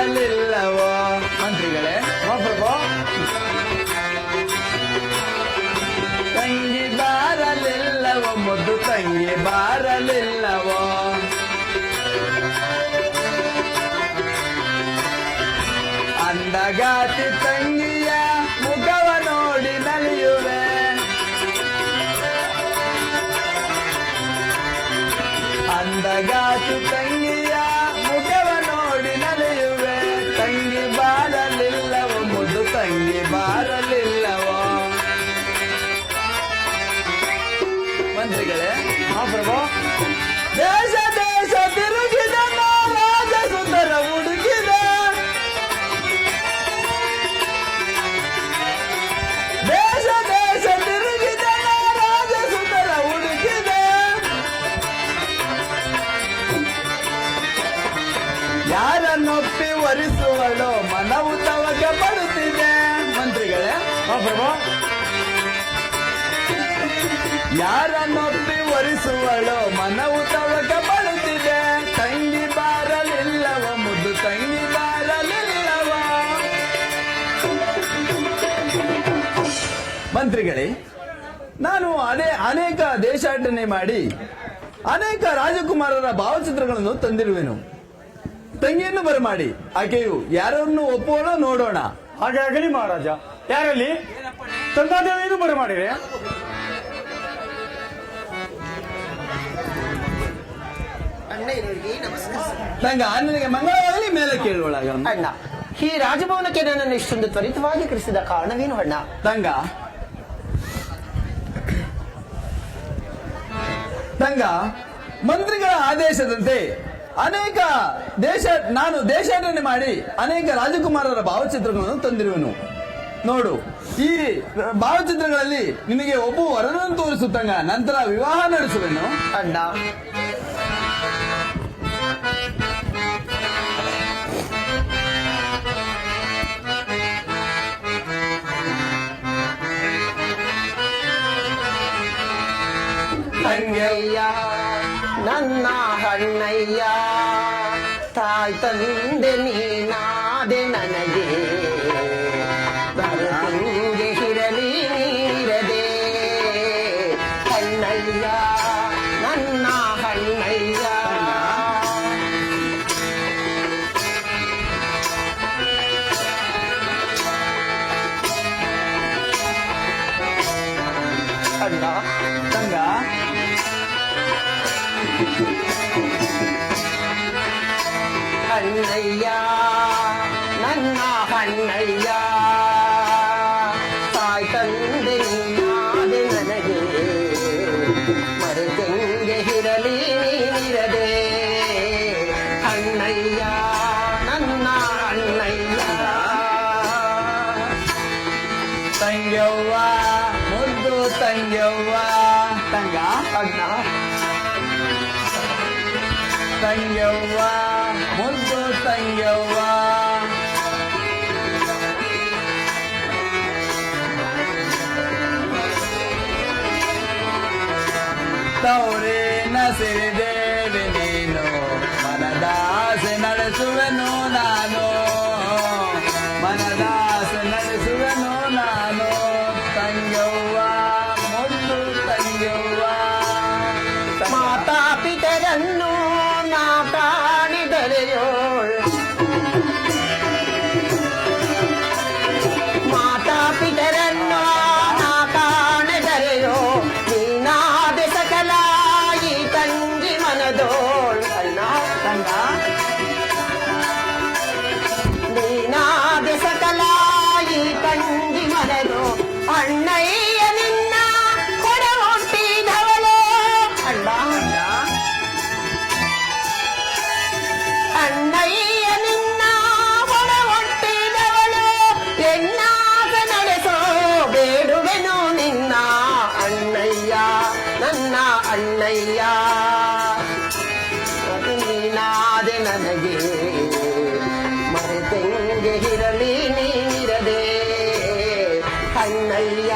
ಬಾರಲಿಲ್ಲವೋ ಮಂತ್ರಿಗಳೇ. ಪ್ರಭು. ತಂಗಿ ಬಾರಲಿಲ್ಲವೋ ಮುದ್ದು ತಂಗಿ ಬಾರಲಿಲ್ಲವೋ ಅಂದಗಾತಿ ತಂಗಿಯ ಮುಖವ ನೋಡಿ ನಲಿಯುವೆ ಅಂದಗಾತಿ ತಂಗಿಯ ಮುಖವ ನೋಡಿ ನಲಿಯುವೆ ತಂಗಿ ಬಾರಲಿಲ್ಲವೋ ಮುದ್ದು ತಂಗಿ ಬಾರಲಿಲ್ಲವೋ ಮಂತ್ರಿಗಳೇ. ಪ್ರಭು. ದೇಶ ದೇಶ ತಿರುಗಿದ ರಾಜ ಸುಂದರ ಹುಡುಕಿದ ದೇಶ ದೇಶ ತಿರುಗಿದ ರಾಜ ಸುಂದರ ಹುಡುಕಿದ ಯಾರನ್ನೊಪ್ಪಿ ವರಿಸುವಳು ಮನವು ತವಕ ಪಡುತ್ತಿದೆ ಮಂತ್ರಿಗಳೇ. ಪ್ರಭು. ಯಾರನ್ನೊಪ್ಪಿ ವರಿಸುವಳು ಮನವು ತವಕ ಪಡುತ್ತಿದೆ ತಂಗಿ ಬಾರಲಿಲ್ಲವ ಮುದ್ದು ತಂಗಿ ಬಾರಲಿಲ್ಲವ. ಮಂತ್ರಿಗಳೇ, ನಾನು ಅನೇಕ ದೇಶಾಟನೆ ಮಾಡಿ ಅನೇಕ ರಾಜಕುಮಾರರ ಭಾವಚಿತ್ರಗಳನ್ನು ತಂದಿರುವೆನು. ತಂಗಿಯನ್ನು ಬರಮಾಡಿ ಆಕೆಯು ಯಾರನ್ನು ಒಪ್ಪೋಣ ನೋಡೋಣ. ಹಾಗೆ ಆಗಲಿ ಮಹಾರಾಜ. ಯಾರಲ್ಲಿ ತಂದಾದೇವಿಯನ್ನು ಬರಮಾಡಿರೆ? ನಂಗ ನನಗೆ ಮಂಗಳವಾಗಲಿ ಮೇಲೆ ಕೇಳುವಳಾಗ ಅಣ್ಣ, ಈ ರಾಜಭವನಕ್ಕೆ ನನ್ನನ್ನು ಇಷ್ಟೊಂದು ತ್ವರಿತವಾಗಿ ಕರೆಸಿದ ಕಾರಣವೇನು ಅಣ್ಣ? ತಂಗ ಮಂತ್ರಿಗಳ ಆದೇಶದಂತೆ ನಾನು ದೇಶಾಟನೆ ಮಾಡಿ ಅನೇಕ ರಾಜಕುಮಾರರ ಭಾವಚಿತ್ರಗಳನ್ನು ತಂದಿರುವೆನು. ನೋಡು, ಈ ಭಾವಚಿತ್ರಗಳಲ್ಲಿ ನಿನಗೆ ಒಬ್ಬ ವರನನ್ನು ತೋರಿಸುತ್ತಂಗ ನಂತರ ವಿವಾಹ ನಡೆಸುವೆನು. ಅಣ್ಣ, ಅಣ್ಣಯ್ಯ ನನ್ನ ಅಣ್ಣಯ್ಯ, ತಾಯಿ ತಂದೆ ನೀನಾದೆ ನನಗೆ, ತಂಗೆ ಇರಲಿ ನೀರದೆ. ಅಣ್ಣಯ್ಯ ನನ್ನ ಅಣ್ಣಯ್ಯ. ಅಣ್ಣ, ತಂಗ ಅಣ್ಣಯ್ಯ ನನ್ನ ಅಣ್ಣಯ್ಯ, ತಾಯಿ ತಂದೆ ನೀನಾದೆ ನನಗೆ, ಮರೆತಂಗೆ ಇರಲಿ ನೀನಿರದೆ. ಅಣ್ಣಯ್ಯ ನನ್ನ ಅಣ್ಣಯ್ಯ. ತಂಗ್ಯವ್ವ ಮುದ್ದು ತಂಗ್ಯವ್ವ. ತಂಗ ಅಣ್ಣ, ತಂಗ್ಯವ್ವ ಮುದ್ದು ತಂಗ್ಯವ್ವ. ತವರಿನ ಸಿರಿದೇವಿ ನೀನು, ಮನದಾಸೆ ನಡೆಸುವೆನು ನಾನು, ಮನದಾಸೆ ನಡೆಸುವೆನು ನಾನು. ತಂಗ್ಯವ್ವ ಮುದ್ದು ತಂಗ್ಯವ್ವ. ಮಾತಾ ಪಿತರನ್ನು ನಾ ಕಾಣಿದರೆಯೋ, ಮಾತಾ ಪಿತರನ್ನು ನಾ ಕಾಣಿದರೆಯೋ, ನೀನಾದ ಸಕಲ ಈ ತಂಗಿ ಮನದೋಳ್. ಅಣ್ಣ, ತಂಗ ನೀನಾದ ಸಕಲ ಈ ತಂಗಿ ಮನದೋ, ಅಣ್ಣಯ್ಯ ನಿನ್ನ ಕೊಡ ಹುಟ್ಟಿದವಳು. ಅಣ್ಣ, ಅಣ್ಣಯ್ಯ ನಿನ್ನ ಒಳ ಹುಟ್ಟಿದವಳು, ಎನ್ನಾಗ ನಡೆಸೋ ಬೇಡುವೆನು ನಿನ್ನ. ಅಣ್ಣಯ್ಯ ನನ್ನ ಅಣ್ಣಯ್ಯ, ಅದು ನೀನಾದೆ ನನಗೆ, ಮರೆತಂಗೆ ಇರಲಿ ನೀನಿರದೆ. ಅಣ್ಣಯ್ಯ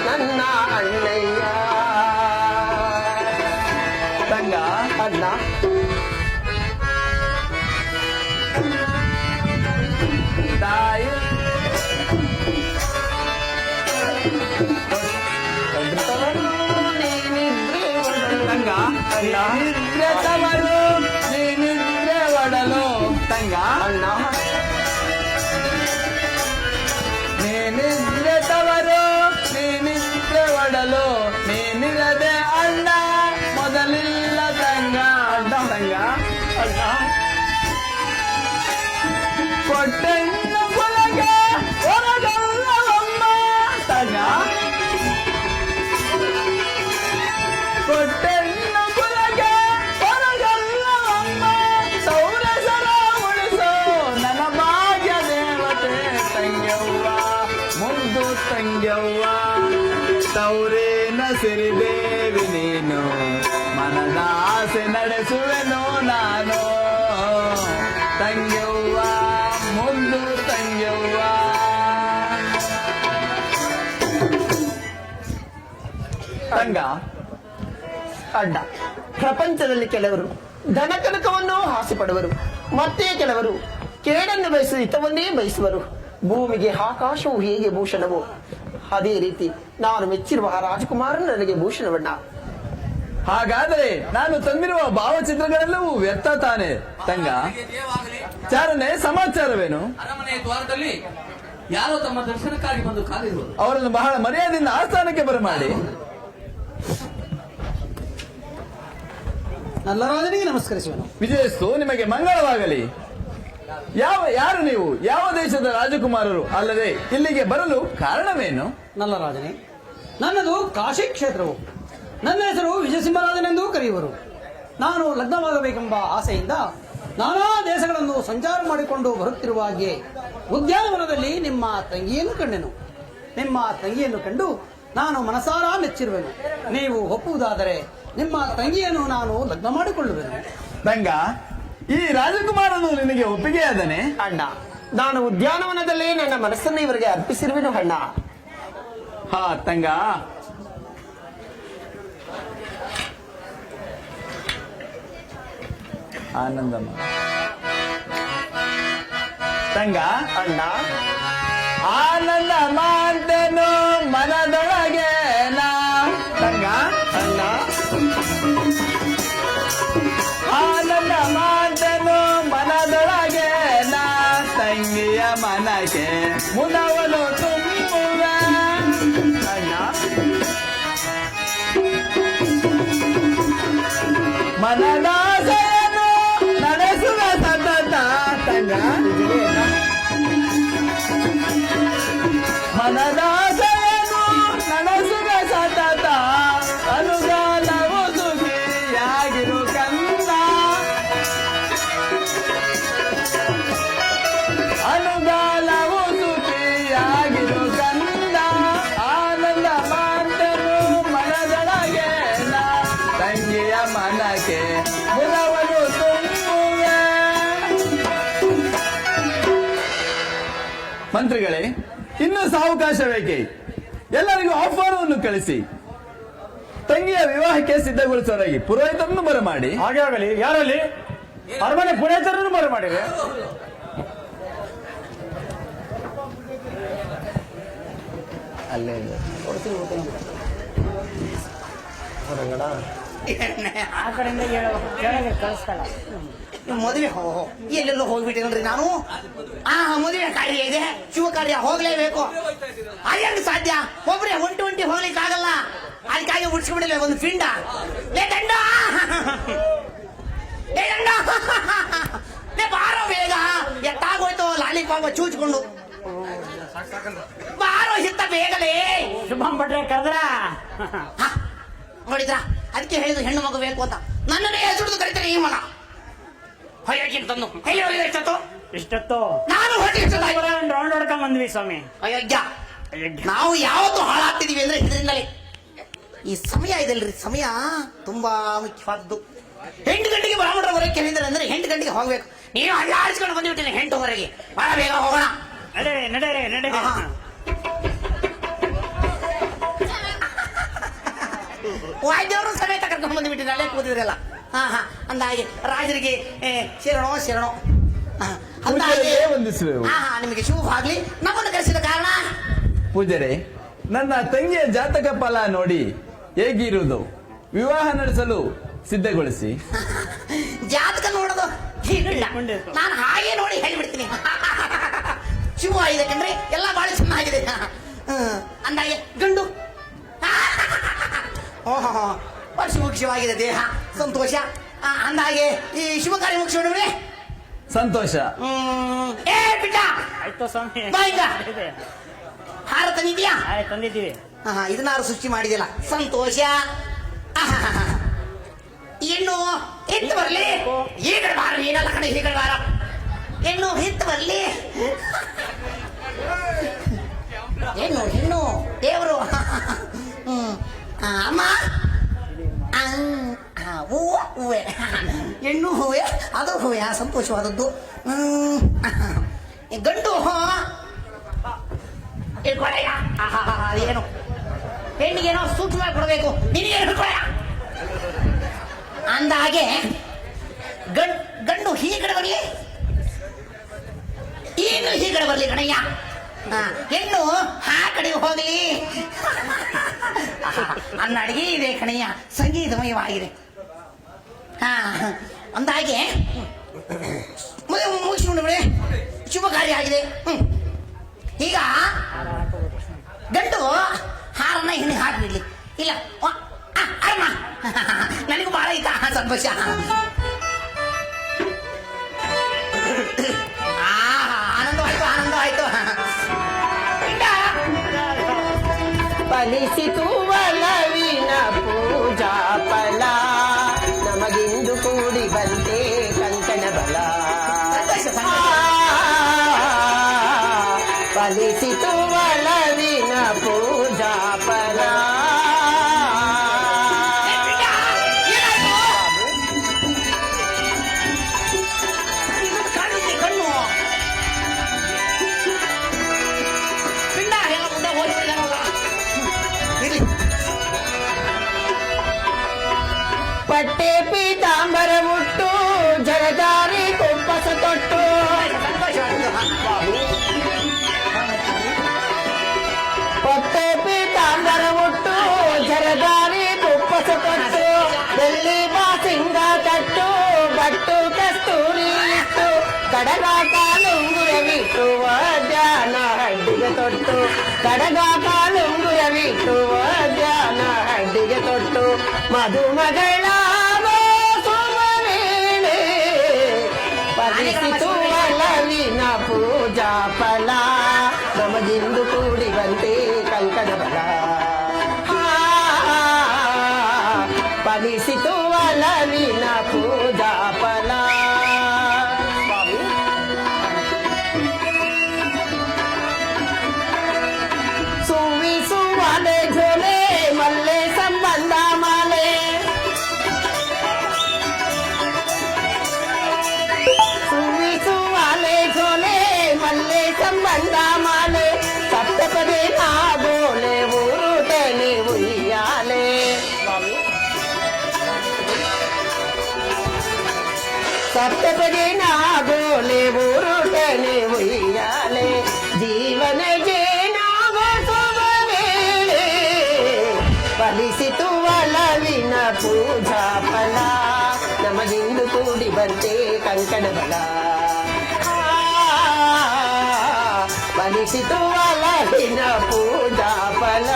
ನನ್ನ ಅಣ್ಣಯ್ಯ. ತಂಗ ಅಣ್ಣ, ತಾಯಿ ತಂಗ ನಿದ್ರೆ ತವರು ನಿದ್ರೆ ಒಡಲು ತಂಗ ಅಣ್ಣ ನೀನಿದ್ರೆ ತವರು ನೀನಿದ್ರೆ ಒಡಲು ನೀನಿಲ್ಲದೆ ಅಣ್ಣ ಮೊದಲಿಲ್ಲ ತಂಗ ತಂಗ ಅಣ್ಣ ಕೊಟ್ಟೆನ್ನ ಕೊಲಗೆ ಹೊರಗಲ್ಲವಮ್ಮ ತಂಗ ಕೊಟ್ಟೆನ್ನ ಕೊಲಗೆ ಹೊರಗಲ್ಲವಮ್ಮ ಸೌರಸರ ಉಳಿಸೋ ನನ್ನ ಭಾಗ್ಯ ದೇವತೆ ತಂಗ್ಯವ್ವ ಮುದ್ದು ತಂಗ್ಯವ್ವ ತೌರೇನ ಸಿರಿದೇವಿ ನೀನು ಮನದ ಆಸೆ ನಡೆಸುವೆನು ನಾನು ತಂಗ್ಯವ್ವ ಮುದ್ದು ತಂಗ್ಯವ್ವ ತಂಗ ಅಡ್ಡ ಪ್ರಪಂಚದಲ್ಲಿ ಕೆಲವರು ಧನಕನಕವನ್ನು ಆಸೆ ಪಡುವರು ಮತ್ತೆ ಕೆಲವರು ಕೇಡನ್ನು ಬಯಸಿ ಹಿತವನ್ನೇ ಬಯಸುವರು ಭೂಮಿಗೆ ಆಕಾಶವು ಹೇಗೆ ಭೂಷಣವೋ ಅದೇ ರೀತಿ ನಾನು ಮೆಚ್ಚಿರುವ ಆ ರಾಜಕುಮಾರನು ನನಗೆ ಭೂಷಣವಣ್ಣ. ಹಾಗಾದರೆ ನಾನು ತಂದಿರುವ ಭಾವಚಿತ್ರಗಳೆಲ್ಲವೂ ವ್ಯರ್ಥ ತಾನೆ ತಂಗ ಚಾರನೆ ಸಮಾಚಾರವೇನು ಅರಮನೆಯ ದ್ವಾರದಲ್ಲಿ ಯಾರೋ ತಮ್ಮ ದರ್ಶನಕ್ಕಾಗಿ ಬಂದು ಕಾದಿರುವುದು. ಅವರನ್ನು ಬಹಳ ಮರ್ಯಾದೆಯಿಂದ ಆಸ್ಥಾನಕ್ಕೆ ಬರಮಾಡಿ. ನಲ್ಲರಾಜನಿಗೆ ನಮಸ್ಕರಿಸುವನು. ವಿಜಯಸ್ತು ನಿಮಗೆ ಮಂಗಳವಾಗಲಿ. ಯಾರು ನೀವು? ಯಾವ ದೇಶದ ರಾಜಕುಮಾರರು? ಅಲ್ಲದೆ ಇಲ್ಲಿಗೆ ಬರಲು ಕಾರಣವೇನು? ನಲ್ಲರಾಜನೇ, ನನ್ನದು ಕಾಶಿ ಕ್ಷೇತ್ರವು. ನನ್ನ ಹೆಸರು ವಿಜಯಸಿಂಹರಾಜನೆಂದೂ ಕರೆಯುವರು. ನಾನು ಲಗ್ನವಾಗಬೇಕೆಂಬ ಆಸೆಯಿಂದ ನಾನಾ ದೇಶಗಳನ್ನು ಸಂಚಾರ ಮಾಡಿಕೊಂಡು ಬರುತ್ತಿರುವ ಹಾಗೆ ಉದ್ಯಾನವನದಲ್ಲಿ ನಿಮ್ಮ ತಂಗಿಯನ್ನು ಕಂಡೆನು. ನಿಮ್ಮ ತಂಗಿಯನ್ನು ಕಂಡು ನಾನು ಮನಸಾರ ಮೆಚ್ಚಿರುವೆನು. ನೀವು ಒಪ್ಪುವುದಾದರೆ ನಿಮ್ಮ ತಂಗಿಯನ್ನು ನಾನು ಲಗ್ನ ಮಾಡಿಕೊಳ್ಳುವೆನು. ತಂಗ, ಈ ರಾಜಕುಮಾರನು ನಿನಗೆ ಒಪ್ಪಿಗೆಯಾದನೆ? ಅಣ್ಣ, ನಾನು ಉದ್ಯಾನವನದಲ್ಲಿ ನನ್ನ ಮನಸ್ಸನ್ನು ಇವರಿಗೆ ಅರ್ಪಿಸಿರುವೆನು ಅಣ್ಣ. ಹಾ ತಂಗ, ಆನಂದಮ್ಮ ತಂಗ ಅಣ್ಣ, ಆನಂದ ಮಾತನು ಮನದೊಳಗೆ ನಾ ತಂಗ ಅಣ್ಣ, ಆನಂದ ಮಾತನು ಮನದೊಳಗೆ ನಾ ತಂಗಿಯ ಮನಕ್ಕೆ ಮುದವನು ತುಂಬುವೆ ಅಣ್ಣ, ಮನದಾಸೆಯನ್ನು ನಡೆಸುವ ಸತತ ತಂಗ ಮನದಾಸೆಯನ್ನು ನಡೆಸುವ ಸತತ ಅನುಗಾಲವು ಸುಖಿಯಾಗಿರು ಕಂದ ಅನುಗಾಲವು ಸುಖಿಯಾಗಿರು ಕಂದ ಆನಂದ ಮಾತನು ಮನದೊಳಗೆ ನಾ ತಂಗಿಯ ಮನಕ್ಕೆ ಮುದವನು ತುಂಬುವೆ. ಮಂತ್ರಿಗಳೇ, ಇನ್ನು ಸಾವಕಾಶ ಬೇಕೆ? ಎಲ್ಲರಿಗೂ ಆಹ್ವಾನವನ್ನು ಕಳಿಸಿ ತಂಗಿಯ ವಿವಾಹಕ್ಕೆ ಸಿದ್ಧಗೊಳಿಸೋರಾಗಿ ಪುರೋಹಿತರನ್ನು ಬರಮಾಡಿ. ಹಾಗೆ ಆಗಲಿ. ಯಾರಲ್ಲಿ? ಅರಮನೆ ಪುರೋಹಿತರನ್ನು ಬರಮಾಡಿವೆ. ಅಲ್ಲೇ ಆ ಕಡೆಯಿಂದ ಕೆಳಗೆ ಕಳಿಸ್ತಾಳ. ಮದುವೆ ಎಲ್ಲೆಲ್ಲೋ ಹೋಗ್ಬಿಟ್ಟೇನ್ರಿ ನಾನು. ಮದುವೆ ಕಾರ್ಯ ಇದೆ, ಶುಭ ಕಾರ್ಯ ಹೋಗ್ಲೇಬೇಕು. ಅದೇನು ಸಾಧ್ಯ? ಒಬ್ರೆ ಒಂಟಿ ಹೋಗ್ಲಿಕ್ಕೆ ಆಗಲ್ಲ. ಅದಕ್ಕಾಗಿ ಉಡ್ಸ್ಬಿಡಲಿ ಒಂದು ಪಿಂಡ. ಲೇ ದಂಡ, ಲೇ ದಂಡ, ಲೇ ಬಾರೋ ಬೇಗ. ಎಟ್ಟಾಗೋಯ್ತು ಲಾಲಿಪಾಪ ಚೂಚ್ಕೊಂಡು. ಬಾರೋ ಹಿತ್ತ ಬೇಗಲೇ. ಶುಭಂ ಭಟ್ರೆ ಕರೆದ್ರ ನೋಡಿದ್ರ, ಅದಕ್ಕೆ ಹೇಳಿದ್ರು ಹೆಣ್ಣು ಮಗು ಬೇಕು ಅಂತ. ನನ್ನನ್ನೇ ಹೆಸರು ಕರಿತಾರೆ ಈ ಮನ. ಹೊಯ್ಯಕಿನ್ ತಂದು ಎಷ್ಟೊತ್ತು? ಇಷ್ಟೊತ್ತು ನಾನು ಹೊಟ್ಟೆ ರೌಂಡ್ ಹೊಡ್ಕೊಂಡ್ ಬಂದ್ವಿ ಸ್ವಾಮಿ. ಅಯೋಗ್ಯ. ನಾವು ಯಾವತ್ತು ಹಾಳಾಗ್ತಿದೀವಿ ಅಂದ್ರೆ ಇದರಿಂದಲೇ. ಈ ಸಮಯ ಇದಲ್ರಿ, ಸಮಯ ತುಂಬಾ ಮುಖ್ಯವಾದ್ದು. 8 ಗಂಟೆಗೆ ಬ್ರಾಹ್ಮಣರ ಹೊರಗೆ ಕೇಳಿದ್ರೆ ಅಂದ್ರೆ 8 ಗಂಟೆಗೆ ಹೋಗ್ಬೇಕು. ನೀವು ಅಲ್ಲಾಡಿಸ್ಕೊಂಡು ಬಂದ್ಬಿಟ್ಟಿನಿ 8 ಹೊರಗೆ. ಬಹಳ ಬೇಗ ಹೋಗೋಣ. ನಡೆ. ವಾದ್ಯವರು ಸಮೇತ ಕರ್ಕೊಂಡು ಬಂದ್ಬಿಟ್ಟಿನಿ. ಅಲ್ಲೇ ಕೂತಿದ್ರಲ್ಲ. ಅಂದಾಗೆ ರಾಜರಿಗೆ ಶರಣೋ ಪೂಜ್ಯರಿಗೆ ವಂದಿಸುವೆವು. ನಿಮಗೆ ಶುಭವಾಗ್ಲಿ. ನಮ್ಮನ್ನು ಕರೆಸಿದ ಕಾರಣ ಪೂಜರೆ, ನನ್ನ ತಂಗಿಯ ಜಾತಕ ಫಲ ನೋಡಿ ಹೇಗಿರುವುದು ವಿವಾಹ ನಡೆಸಲು ಸಿದ್ಧಗೊಳಿಸಿ. ಜಾತಕ ನೋಡೋದು ಹೀಗಿಲ್ಲ, ನಾನು ಹಾಗೆ ನೋಡಿ ಹೇಳಿಬಿಡ್ತೀನಿ. ಶುಭವಾಗಿದೆ ಕಣ್ರಿ, ಎಲ್ಲ ಬಹಳ ಚೆನ್ನಾಗಿದೆ. ಅಂದಾಗೆ ಗಂಡು ಓಹೋ ಮುಖ್ಯವಾಗಿದೆ ದೇಹ, ಸಂತೋಷ. ಅಂದಾಗೆ ಈ ಶುಭ ಕಾರ್ಯ ಮುಗಿಸೋಣ. ಸಂತೋಷ. ಏ ಬಿಟ್ಟ ಆಯ್ತು ಸ್ವಾಮಿ. ಬಾಯಿಂದ ಹಾರ ತಂದಿದ್ಯಾ? ತಂದಿದ್ದೀವಿ. ಇದನ್ನಾರು ಸೃಷ್ಟಿ ಮಾಡಿದಿಲ್ಲ, ಸಂತೋಷ. ಹೆಣ್ಣು ಎತ್ತು ಬರ್ಲಿ, ಈ ಕಡೆ ಬಾರ, ನೀನಲ್ಲ ಕಡೆ ಈ ಕಡೆ ಬಾರ. ಹೆಣ್ಣು ಎತ್ತು ಬರ್ಲಿ, ಹೆಣ್ಣು ಹೆಣ್ಣು ದೇವರು. ಅಮ್ಮ ಹೂವು ಹೂವೆ, ಹೆಣ್ಣು ಹೂವೆ, ಅದು ಹೂವೆ, ಸಂತೋಷವಾದದ್ದು. ಗಂಡು ಇಳ್ಕೊಳಯ್ಯ. ಅದೇನು ಹೆಣ್ಣಿಗೇನೋ ಸೂಕ್ಷ್ಮವಾಗಿ ಕೊಡಬೇಕು, ನಿನಗೆ ಹಿಡ್ಕೊಳ. ಅಂದ ಹಾಗೆ ಗಂಡು ಈ ಕಡೆ ಬರಲಿ, ಏನು ಈ ಕಡೆ ಬರಲಿ ಕಣಯ್ಯ. ಹೆಣ್ಣು ಆ ಕಡೆ ಹೋಗಲಿ. ಅನ್ನ ಅಡಿಗೆ ಇದೆ ಕಣಯ್ಯ, ಸಂಗೀತಮಯವಾಗಿದೆ. ಅಂದಾಗೆ ಮುಗಿಸ್ಕೊಂಡು ಬಿಡಿ, ಶುಭ ಕಾರ್ಯ ಆಗಿದೆ. ಈಗ ಗಂಡು ಹಾರನ್ನ ಹೆಣ್ಣಿಗೆ ಹಾಕ್ಬಿಡ್ಲಿ. ಇಲ್ಲ ಅರ್ಮ ನನಗೂ ಬಹಳ ಐತ ಸಂತೋಷ. ಆನಂದವಾಯ್ತು, ಆನಂದವಾಯ್ತು. ಫಲಿಸಿತು ಒಲವಿನ ಪೂಜಾ ಫಲ, ನಮಗಿಂದು ಕೂಡಿ ಬಂತೆ ಕಂಕಣ ಬಲ. ಫಲಿಸಿತು ಒಲವಿನ ಪೂಜಾ ಫಲ. ಕಣ್ಣು ಪಿಂಡ ಎಲ್ಲ ಮುಂದೆ ಓದಿಬಿಡಿದಾನಲ್ಲ. ಪಟ್ಟೆ ಪೀತಾಂಬರ ಮುಟ್ಟು ಜರದಾರಿ ಕುಪ್ಪಸ ತೊಟ್ಟು, ಪಟ್ಟೆ ಪೀತಾಂಬರ ಮುಟ್ಟು ಜರದಾರಿ ಕುಪ್ಪಸ ತೊಟ್ಟು, ಬೆಳ್ಳಿ ಬಾಸಿಂಗ ತಟ್ಟು ಬಟ್ಟು ಕಸ್ತೂರಿ ಇಟ್ಟು, ಕಡಗ ಕಾಲುಂಗುರವಿಟ್ಟು ಧ್ಯಾನ ಹಡ್ಡಿಗೆ ತೊಟ್ಟು, ಕಡಗ ಕಾಲುಂಗುರವಿಟ್ಟು ಧ್ಯಾನ ಹಡ್ಡಿಗೆ ತೊಟ್ಟು, ಮಧುಮಗಳ ವೇಳೆ ಫಲಿಸಿತು ಒಲವಿನ ಪೂಜಾ ಫಲ, ನಮಗಿಂದು ಕೂಡಿ ಬಂತೆ ಕಂಕಣ ಬಲ. ಫಲಿಸಿತು ಒಲವಿನ ಪೂಜಾ ಫಲ. ಸುವಿಸುವಲೆ ಝೋಲೆ ಮಲ್ಲೆ ಸಂಬಂಧ ಮಾಲೆ, ಸುವಿಸುವಲೆ ಝೋಲೆ ಮಲ್ಲೆ ಸಂಬಂಧ ಮಾಲೆ, ಸಪ್ತಪದಿ ನಾಗೋಲೆ ಊರುಟನೆ ಉಯ್ಯಾಲೆ. ಸಪ್ತಪದಿ ನಾಗೋಲೆ ಊರುಟನೆ ಉಯ್ಯಾಲೆ, ಜೀವನ ಜೇನಾಗುವ ವೇಳೆ ಫಲಿಸಿತು ಒಲವಿನ ಪೂಜಾ ಫಲ, ನಮಗಿಂದು ಕೂಡಿ ಬಂತೆ ಕಂಕಣ ಬಲ. ಫಲಿಸಿತು ಒಲವಿನ ಪೂಜಾ ಫಲ.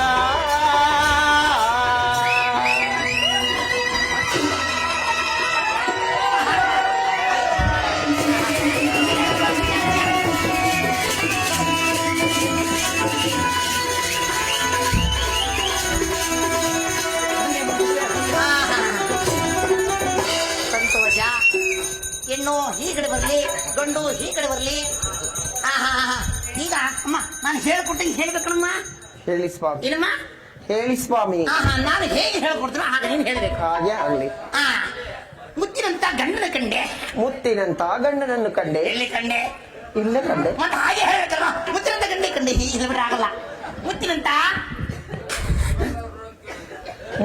ಸಂತೋಷ. ಹೆಣ್ಣು ಈ ಕಡೆ ಬರಲಿ, ಗಂಡು ಈ ಕಡೆ ಬರಲಿ. ಈಗ ಅಮ್ಮ ನಾನು ಹೇಳ್ಕೊಟ್ಟಂಗೆ ಹೇಳ್ಬೇಕಮ್ಮ. ಹೇಳಿ ಸ್ವಾಮಿ. ಏನಮ್ಮ ಹೇಳಿ ಸ್ವಾಮಿ. ನಾನು ಹೇಗೆ ಹೇಳ್ಕೊಡ್ತೀನೋ ಹಾಗೆ ನೀನು ಹೇಳ್ಬೇಕು. ಹಾಗೆ ಆಗ್ಲಿ. ಮುತ್ತಿನಂತ ಗಂಡನ ಕಂಡೆ, ಮುತ್ತಿನಂತ ಗಂಡನನ್ನು ಕಂಡೆ, ಎಲ್ಲಿ ಕಂಡೆ? ಇಲ್ಲೇ ಕಂಡೆ. ಮತ್ತೆ ಹಾಗೆ ಹೇಳ್ಬೇಕಲ್ಲ, ಮುತ್ತಿನಂತ ಗಂಡೆ ಕಂಡೆ, ಹೀಗೆ ಬಿಟ್ರೆ ಆಗಲ್ಲ. ಮುತ್ತಿನಂತ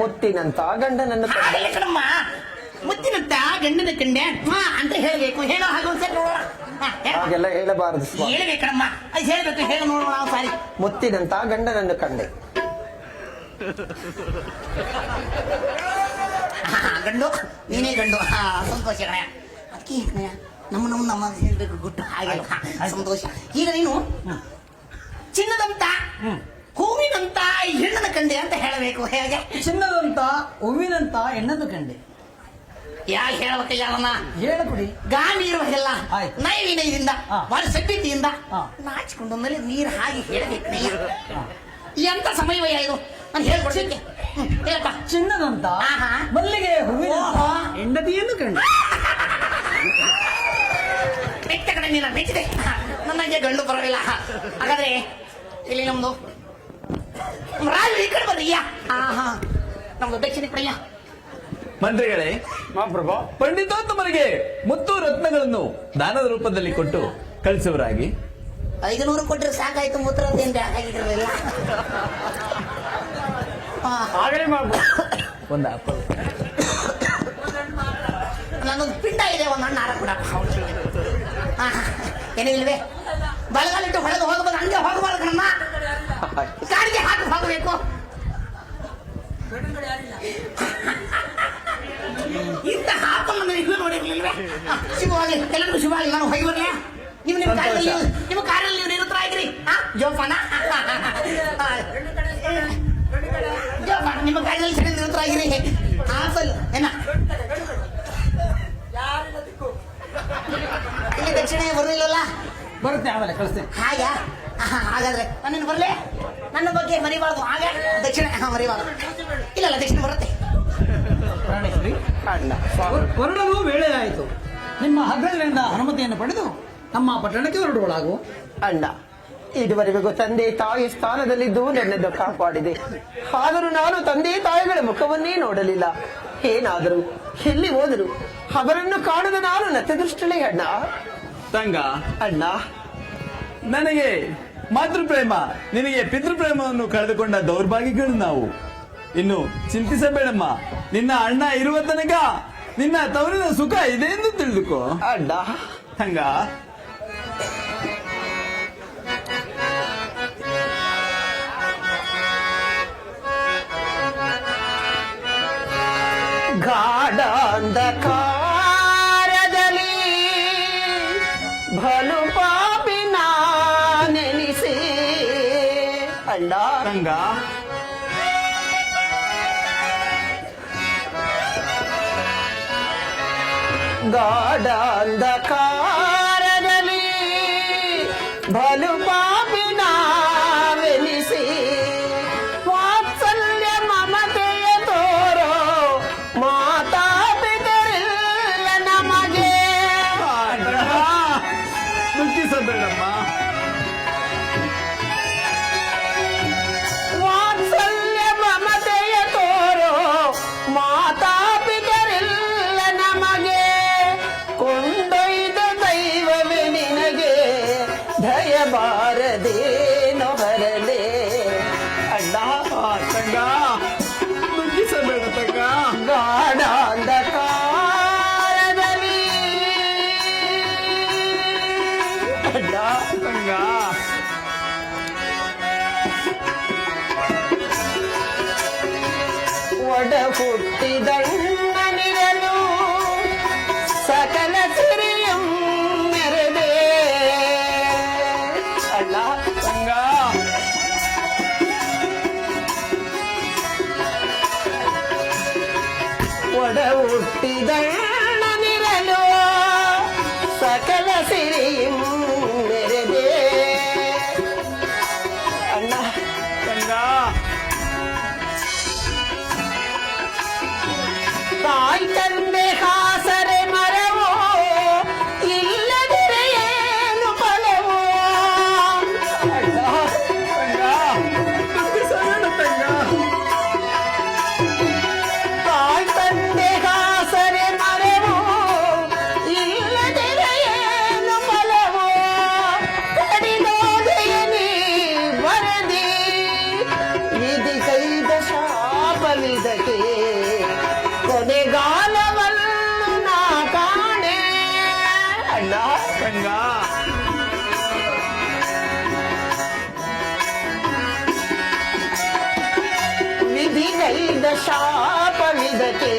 ಮುತ್ತಿನಂತ ಗಂಡನನ್ನು ಕಂಡೆ. ಹಾಗೆ ಕಣಮ್ಮ. ಮುತ್ತಿನಂತ ಗಂಡನ ಕಂಡೆ ಅಂತ ಹೇಳ್ಬೇಕು. ಹೇಳೋ ಹಾಗೆ ಒಂದ್ಸರಿ ನೋಡೋಣ. ಹಾಗೆಲ್ಲ ಹೇಳಬಾರದು ಸ್ವಾಮಿ. ಹೇಳ್ಬೇಕಣಮ್ಮ, ಅದು ಹೇಳ್ಬೇಕು, ಹೇಳಿ ನೋಡೋಣ ನಾವು ಸಾರಿ. ಮುತ್ತಿನಂತ ಗಂಡನನ್ನು ಕಂಡೆ. ಗಂಡು, ನೀನೇ ಗಂಡು. ಸಂತೋಷ ಕಣಯ್ಯ. ಅದಕ್ಕೆ ಕಣಯ್ಯ, ನಮ್ಮ ಹೇಳ್ಬೇಕು ಗುಟ್ಟು ಹಾಗೆ. ಸಂತೋಷ. ಈಗ ನೀನು ಚಿನ್ನದಂತ ಹೂವಿನಂತ ಹೆಣ್ಣನ ಕಂಡೆ ಅಂತ ಹೇಳಬೇಕು. ಹೇಗೆ? ಚಿನ್ನದಂತ ಹೂವಿನಂತ ಹೆಣ್ಣನ್ನು ಕಂಡೆ. ಯಾಕೆ ಹೇಳ್ಬೇಕಯ್ಯ ಅವನ್ನ? ಹೇಳಿಕೊಡಿ. ಗಾಳಿ ಇರುವಾಗೆಲ್ಲ ಆಯ್ತು. ನೈವಿನಯದಿಂದ ಹಾ. ಬಹಳ ಸಭ್ಯತೆಯಿಂದ ಹಾ. ನಾಚಿಕೊಂಡು ಮೇಲೆ ನೀರು ಹಾಗೆ ಹೇಳಬೇಕಯ್ಯ. ಎಂತ ಸಮಯವಯ್ಯ ಇದು ನಾನು ಹೇಳ್ಕೊಡ್ತೀನಿ. ಹೇಳಪ್ಪ. ಚಿನ್ನದಂತ ಆಹಾ. ಮಲ್ಲಿಗೆ ಹೂವಿನಂತ ಓಹೋ. ಹೆಂಡತಿಯನ್ನು ಕಂಡೆ. ಮೆಚ್ಚ ಕಡೆ ನೀನು ಮೆಚ್ಚಿದೆ. ನನಗೆ ಗಂಡು ಬರೋದಿಲ್ಲ. ಹಾಗಾದ್ರೆ ಇಲ್ಲಿ ನಮ್ದು ರಾಜ ಈ ಕಡೆ ಬರ್ರಿಯ್ಯ. ಆಹಾ, ನಮ್ದು ದಕ್ಷಿಣ ಕಡೆಯ ಮಂತ್ರಿಗಳೇ, ಮಹಾಪ್ರಭು, ಪಂಡಿತೋತ್ತಮರಿಗೆ ಮುತ್ತು ರತ್ನಗಳನ್ನು ದಾನದ ರೂಪದಲ್ಲಿ ಕೊಟ್ಟು ಕಳಿಸುವರಾಗಿ. 500 ಕೊಟ್ಟರೆ ಸಾಕಾಯ್ತು. ಮೂತ್ರ ಅಂತ ಹಾಕಿದ್ರಲ್ಲ. ಆಗಲೇ ಮಹಾಪ್ರಭು. ಒಂದು ಆಪಲ್. ನನ್ನೊಂದು ಪಿಂಡ ಇದೆ, ಒಂದು ಹಣ್ಣು ಹಾರ ಕೂಡ. ಏನೂ ಇಲ್ವೇ? ಬಲಗಾಲಿಟ್ಟು ಹೊಳೆದು ಹೋಗಬಹುದು, ಹಂಗೆ ಹೋಗಬಾರ್ದು ಕಣಮ್ಮ. ಕಾಡಿಗೆ ಹಾಕಿ ಹೋಗಬೇಕು. ಇಂಥ ಹಾಪನ್ನು ಇನ್ನೂ ನೋಡಿರ್ಲಿಲ್ವೇ? ಶುಭವಾಗಿ, ಎಲ್ಲರಿಗೂ ಶುಭವಾಗಿ. ನಾನು ಹೋಗಿ ಬರಲೇ? ನಿಮ್ಮ ಕಾರಲ್ಲಿ ನೀವು ನಿರುತ್ತರ ಆಗಿರಿ. ಜೋಪಾನ ಜೋಪಾನ, ನಿಮ್ಮ ಕಾರಲ್ಲಿ ಸರಿ ನಿರುತ್ತರ ಆಗಿರಿ. ಆಪಲ್ ಏನ ಇಲ್ಲಿ ದಕ್ಷಿಣ ಬರಲಿಲ್ಲಲ್ಲ? ಬರುತ್ತೆ, ಆಮೇಲೆ ಕಳಿಸ್ತೇನೆ. ಹಾಗಾದ್ರೆ ನಾನು ಬರಲೇ? ನನ್ನ ಬಗ್ಗೆ ಮರಿಬಾರ್ದು. ಹಾಗೆ ದಕ್ಷಿಣ ಮರಿಬಾರ್ದು. ಇಲ್ಲ ದಕ್ಷಿಣ ಬರುತ್ತೆ. ಪ್ರಾಣೇಶ್ವರಿ, ಹೊರಡಲು ವೇಳೆ ಆಯಿತು. ನಿಮ್ಮ ಹಗ್ಗಳಿಂದ ಅನುಮತಿಯನ್ನು ಪಡೆದು ನಮ್ಮ ಪಟ್ಟಣಕ್ಕೆ ಹೊರಡುವಳಾಗು. ಅಣ್ಣ, ಇದುವರೆಗೂ ತಂದೆ ತಾಯಿ ಸ್ಥಾನದಲ್ಲಿದ್ದು ನನ್ನನ್ನು ಕಾಪಾಡಿದೆ. ಆದರೂ ನಾನು ತಂದೆ ತಾಯಿಗಳ ಮುಖವನ್ನೇ ನೋಡಲಿಲ್ಲ. ಏನಾದರೂ ಎಲ್ಲಿ ಹೋದರು ಅವರನ್ನು ಕಾಣದ ನಾನು ನತದೃಷ್ಟಲೇ ಅಣ್ಣ. ತಂಗ, ಅಣ್ಣ, ನನಗೆ ಮಾತೃಪ್ರೇಮ, ನಿನಗೆ ಪಿತೃಪ್ರೇಮವನ್ನು ಕಳೆದುಕೊಂಡ ದೌರ್ಭಾಗ್ಯಗಳು ನಾವು. ಇನ್ನು ಚಿಂತಿಸಬೇಡಮ್ಮ. ನಿನ್ನ ಅಣ್ಣ ಇರುವ ತನಕ ನಿನ್ನ ತವರಿನ ಸುಖ ಇದೆ ಎಂದು ತಿಳಿದುಕೋ. ಅಣ್ಣ, ತಂಗ, ಗಾಢ ಅಂಧಕಾರದಲ್ಲಿ ಬಲು ಪಾಪಿನ ನೆನೆಸಿ. ಅಣ್ಣ, ತಂಗ, ಗಾಢ ಅಂಧಕಾರದಲ್ಲಿ ಬಲು ಪಾಪಿನ ವೆನಿಸಿ ವಾತ್ಸಲ್ಯ ಮಮತೆಯ ತೋರೋ ಮಾತಾ ಪಿತರಿಲ್ಲ ನಮಗೆ. ದುಃಖಿಸಬೇಡಮ್ಮ. ವಾತ್ಸಲ್ಯ ಮಮತೆಯ ತೋರೋ ಮಾತಾ ಪಿತರಿಲ್ಲ ನಮಗೆ. ಕೊಂಡೊಯ್ದ ದೈವವೇ ನಿನಗೆ ದಯಬಾರದೇನೋ ಹರಲೇ. ಅಣ್ಣ, ತಂಗ, ದುಃಖಿಸಬೇಡ ತಂಗ. ಗಾಢ ಅಂಧಕಾರದಲ್ಲಿ ಅಣ್ಣ, ತಂಗ, ಒಡ ಹುಟ್ಟಿದಣ್ಣನಿರಲು ಸಕಲ ಸಿರಿಯಂ ಮೆರೆದೆ. ಅಣ್ಣ, ತಂಗ, ಒಡ ಹುಟ್ಟಿದಣ್ಣನಿರಲು ಸಕಲ ಸಿರಿಯಂ ಮೆರೆದೆ. ಅಣ್ಣ, ತಂಗ, ತಂಗ ವಿಧಿಗೈದ ಶಾಪವಿದಕ್ಕೆ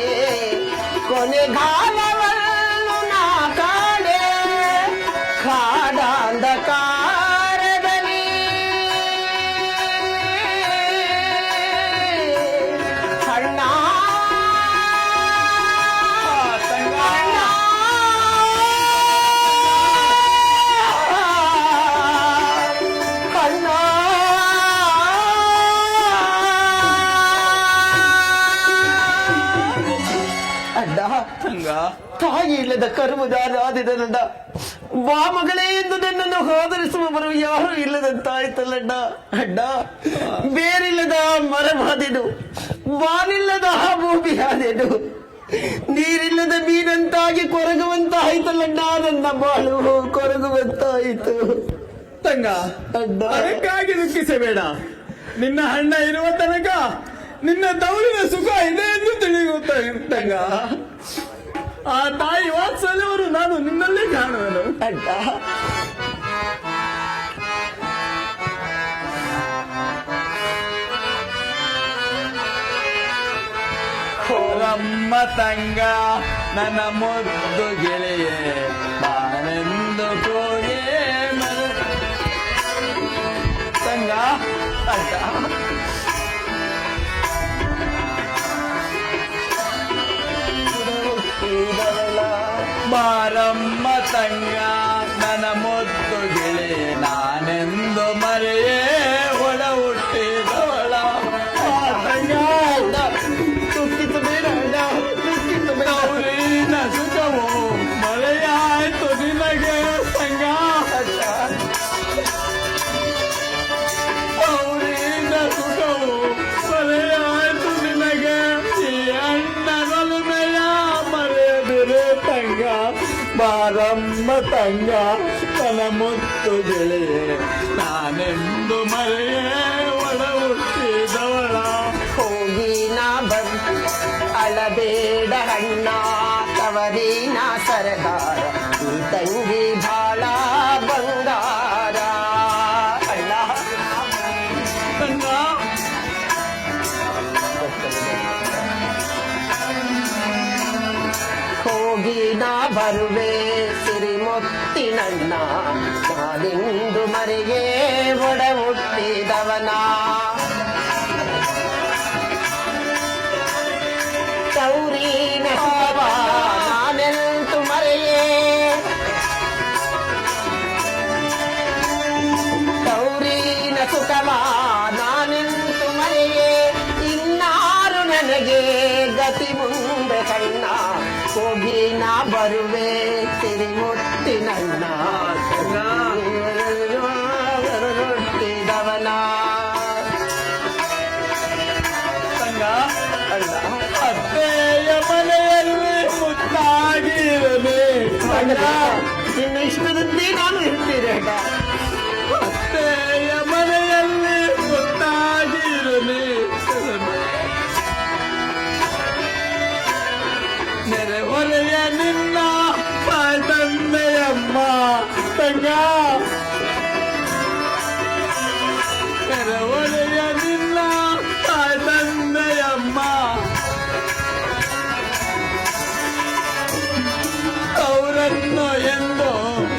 ಕೊನೆಗಾಲವನ್ನು ನಾ ಕಾಡೆ ಕಾಡಾಂಧಕಾರದಲ್ಲಿ ಅಣ್ಣ ತಂಗ ಅಣ್ಣ ಅಡ್ಡ ತಂಗ ತಾಯಿ ಇಲ್ಲದ ಕರ್ಮದಾರಾದಿದನಣ್ಣ ಬಾ ಮಗಳೇ ಎಂದು ನನ್ನನ್ನು ಆದರಿಸುವವರು ಯಾರು ಇಲ್ಲದಂತಾಯ್ತಲ್ಲಣ್ಣ ಅಡ್ಡ ಬೇರಿಲ್ಲದ ಮರವಾದೆನು ಬಾನಿಲ್ಲದ ಭೂಮಿಯಾದೆನು ನೀರಿಲ್ಲದ ಮೀನಂತಾಗಿ ಕೊರಗುವಂತಾಯ್ತಲ್ಲಣ್ಣ ನನ್ನ ಬಾಳು ಕೊರಗುವಂತಾಯಿತು ತಂಗ ಅಡ್ಡ ಅದಕ್ಕಾಗಿ ದುಃಖಿಸಬೇಡ. ನಿನ್ನ ಅಣ್ಣ ಇರುವ ತನಕ ನಿನ್ನ ತವರಿನ ಸುಖ ಇದೆ ಎಂದು ತಿಳಿಯುತ್ತ ತಂಗ. ಆ ತಾಯಿ ವಾತ್ಸಲ್ಯವರು ನಾನು ನಿನ್ನಲ್ಲೇ ಕಾಣುವೆನು. ಅಡ್ಡ ರಮ್ಮ ತಂಗ ನನ್ನ ಮುದ್ದು ಗೆಳೆಯೇ ಬಾನೆಂದು ಕೋಗೆ ತಂಗ ಅಡ್ಡ ಬಾರಮ್ಮ ತಂಗ ನನ್ನ ಮುದ್ದು ಗೆಳೆಯೇ ನಾನೆಂದು ಮರೆಯೇ ಒಳ ಹುಟ್ಟಿದವಳ ತಂಗ ದುಃಖಿಸಬೇಡ ಅಣ್ಣ ದುಃಖಿಸಬೇಡ ಗೌರಿನ ಸುಖವು ಮಳೆಯಾಯ್ತು ನಿನಗೆ ತಂಗ ಗೌರಿನ ಸುಖವು ಮಳೆಯಾಯ್ತು ನಿನಗೆ ಈ ಅಣ್ಣನೊಲುಮೆಯ ಮರೆಯದಿರೆ ತಂಗ ಬಾರಮ್ಮ ತಂಗ ನನ್ನ ಮುತ್ತು ಗೆಳೆಯೇ ನಾನೆಂದು ಮರೆಯೇ ಒಳ ಹುಟ್ಟಿದವಳ ಹೋಗಿ ನಾ ಅಳಬೇಡ ಅಣ್ಣ ತವರಿನ ಸರದಾರ ಈ ತಂಗಿ ಬಾಳ ಬಂಗಾರ ಅಣ್ಣ ತಂಗ ಹೋಗಿ ನಾ ಬರುವೆ ಸಿರಿಮೊತ್ತಿನಣ್ಣ ನಾನಿಂದು ಮರೆಗೆ ಒಡ ಹುಟ್ಟಿದವನ ಗೌರಿನ ಸುಖವ ನಾನೆಂತು ಮರೆಯೇ ಗೌರಿನ ಸುಖವ ನಾನೆಂತು ಮರೆಯೇ ಇನ್ನಾರು ನನಗೆ ಗತಿ ಮುಂದೆ ಕಣ್ಣ ಹೋಗಿ ನಾ ಬರುವೆ ತಿರಿಮುಟ್ಟಿನಣ್ಣ ಹುಟ್ಟಿದವನ ತಂಗ ಅತ್ತೆಯ ಮನೆಯಲ್ಲಿ ಮುತ್ತಾಗಿರಲಿ ಅಣ್ಣ ನಿನ್ನ ಇಷ್ಟದಂತೆ ನಾನು ಇರ್ತೀನಿ ಅಣ್ಣ ಅತ್ತೆಯ ಮನೆಯಲ್ಲಿ ಮುತ್ತಾಗಿರಲಿ ನೆರೆಹೊರೆಯ ನಿನ್ನ ತಂದೆಯಮ್ಮ ತಂಗ ನೆರೆಹೊರೆಯ ನಿನ್ನ ತಂದೆಯಮ್ಮ ಅವರನ್ನು ಎಂದು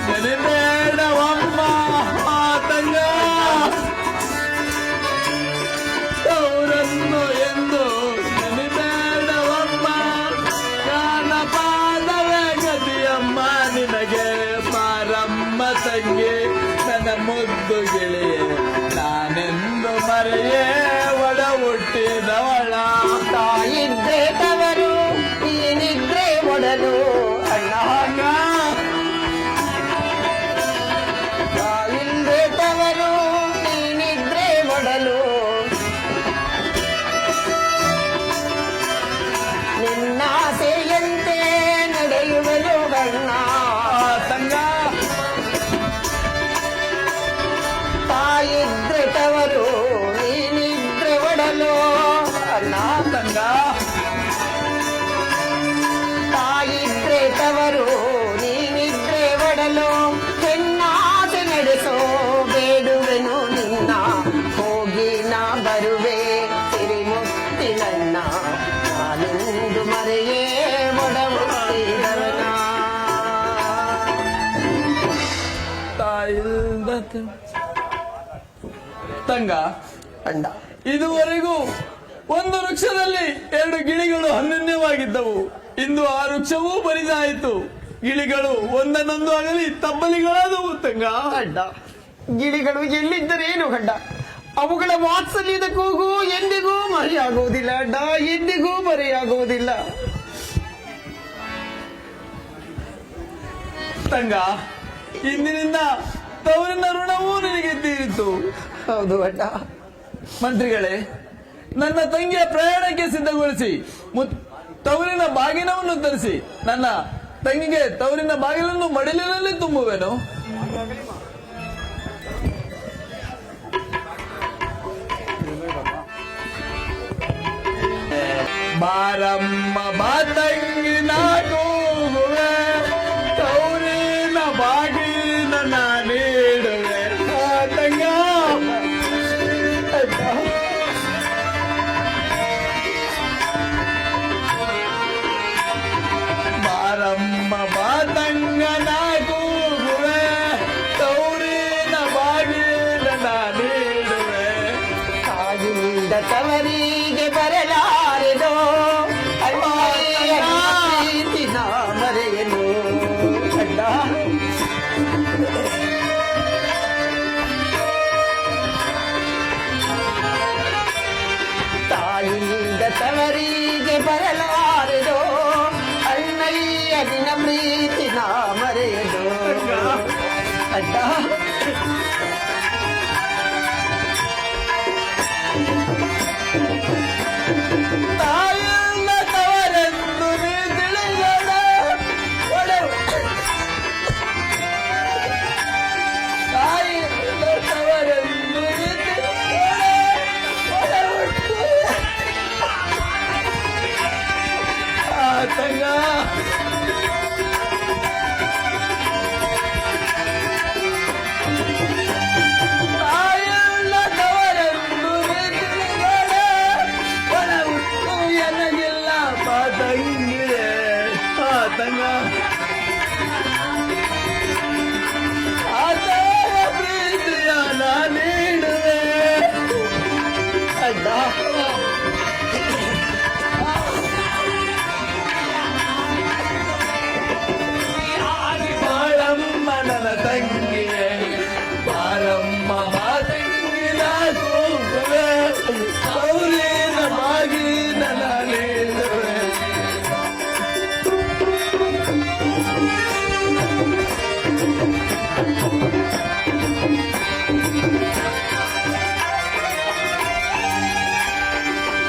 ನೆನೆಬೇಡವಮ್ಮ ತಂಗ ಅವರನ್ನು ಎಂದು ನೆನೆಬೇಡವಮ್ಮ ಕಾಲ ಪಾದವೇ ಗತಿಯಮ್ಮ ನಿನಗೆ ಪಾರಮ್ಮ ತಂಗಿ ನನ್ನ ಮುದ್ದು ಗೆಳೆಯೇ ನಾನೆಂದು ಮರೆಯೇ ಒಡ ಹುಟ್ಟಿದವಳ ತಾಯಿದ್ರೆ ತವರು ನೀನಿದ್ರೆ ಒಡಲು ಅಣ್ಣ ತಾಯಿದ್ರೆ ತವರು ನೀನಿದ್ರೆ ಒಡಲು ನಿನ್ನಾಸೆಯಂತೆ ನಡೆಯುವನು ಬಣ್ಣ ತಂಗ ತಾಯಿದ್ರೆ ತವರು ನೀನಿದ್ರೆ ಒಡಲು ಅಣ್ಣ ತಂಗ ತಾಯಿದ್ರೆ ತವರು ನೀ ತಂಗ, ಅಣ್ಣ ಇದುವರೆಗೂ ಒಂದು ವೃಕ್ಷದಲ್ಲಿ 2 ಗಿಳಿಗಳು ಅನನ್ಯವಾಗಿದ್ದವು. ಇಂದು ಆ ವೃಕ್ಷವೂ ಬರಿದಾಯಿತು. ಗಿಳಿಗಳು ಒಂದನ್ನೊಂದು ಆಗಲಿ ತಬ್ಬಲಿಗಳಾದವು. ತಂಗ, ಅಡ್ಡ ಗಿಳಿಗಳು ಎಲ್ಲಿದ್ದರೇನು ಗಡ್ಡ, ಅವುಗಳ ವಾತ್ಸಲ್ಯದ ಕೂಗು ಎಂದಿಗೂ ಮರೆಯಾಗುವುದಿಲ್ಲ ಅಡ್ಡ, ಎಂದಿಗೂ ಮರೆಯಾಗುವುದಿಲ್ಲ. ತಂಗ, ಇಂದಿನಿಂದ ತವರಿನ ಋಣವೂ ನಿನಗೆ ತೀರಿತು. ಹೌದು ಅಡ್ಡ. ಮಂತ್ರಿಗಳೇ, ನನ್ನ ತಂಗಿಯ ಪ್ರಯಾಣಕ್ಕೆ ಸಿದ್ಧಗೊಳಿಸಿ ತವರಿನ ಬಾಗಿನವನ್ನು ತರಿಸಿ ನನ್ನ ತಂಗಿಗೆ ತವರಿನ ಬಾಗಿಲನ್ನು ಮಡಿಲಿನಲ್ಲಿ ತುಂಬುವೆನು. ಬಾರಮ್ಮ ಬಾ ತಂಗಿ ನಾಗೂಗುವೆ, ತವರಿನ ಬಾಗಿನ ನೀಡುವೆ. ತಂಗ, ಬಾರಮ್ಮ ಬಾ ತಂಗನ ಕೂಗುವೆ, ತೌರಿನ ಬಾಗಿಲ ನೀಡುವೆ. ಆಗಿಂದ ತವರಿಗೆ ಬರಲಾರೆನೋ, ಅಣ್ಣಯ್ಯ ಪ್ರೀತಿನ ಮರೆಯನು ಅಡ್ಡ. ತಾಯಿಯಿಂದ ತವರಿಗೆ ಬರಲಾರೆನೋ, ಅಣ್ಣಯ್ಯ ನಿನ್ನ ಪ್ರೀತಿನ ಮರೆಯನು ಅಡ್ಡ. ತಾಯಿಯಿಂದ ತವರೆಂದು ನೀ ತಿಳಿಯದ ತಾಯಿಯಿಂದ ತವರೆಂದು ನೀ ತಂಗ, ತಾಯಿಯಿಂದ ತವರೆಂದು ನೀ ತಿಳಿಯದ ಒಳ ಹುಟ್ಟು ಎನಗಿಲ್ಲ ಬಾ ತಂಗಿಯೇ. ತಂಗ, ಆತನ ಪ್ರೀತಿಯ ನಾ ನೀಡುವೆ ಅಡ್ಡ. ಬಾಳಮ್ಮ ನನ್ನ ತಂಗಿಯೇ, ಬಾರಮ್ಮ ಬಾ ತಂಗಿನ ಕೂಗುವೆ, ತವರಿನ ಬಾಗಿನ ನೀಡುವೆ.